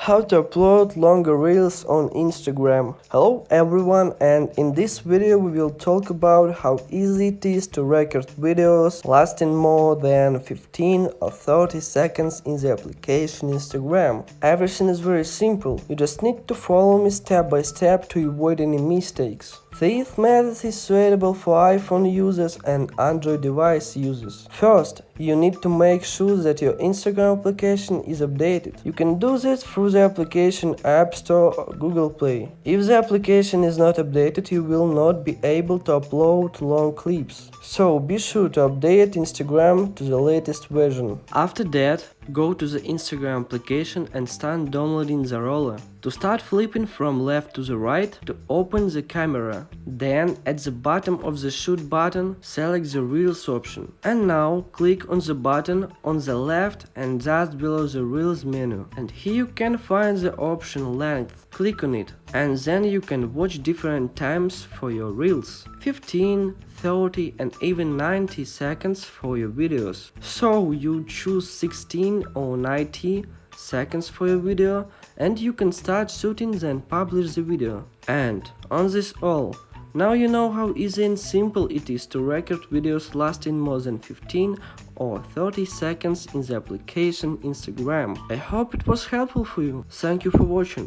How to upload longer reels on Instagram. Hello everyone, and in this video we will talk about how easy it is to record videos lasting more than 15 or 30 seconds in the application Instagram. Everything is very simple, you just need to follow me step by step to avoid any mistakes. This method is suitable for iPhone users and Android device users. First, you need to make sure that your Instagram application is updated. You can do this through the application App Store or Google Play. If the application is not updated, you will not be able to upload long clips. So be sure to update Instagram to the latest version. After that, go to the Instagram application and start downloading the roller. To start flipping from left to the right, to open the camera. Then, at the bottom of the shoot button, select the Reels option. And now, click on the button on the left and just below the Reels menu. And here you can find the option length. Click on it. And then you can watch different times for your Reels. 15, 30 and even 90 seconds for your videos. So you choose 16 or 90 seconds for your video and you can start shooting, then publish the video. And on this all, now you know how easy and simple it is to record videos lasting more than 15 or 30 seconds in the application Instagram. I hope it was helpful for you. Thank you for watching.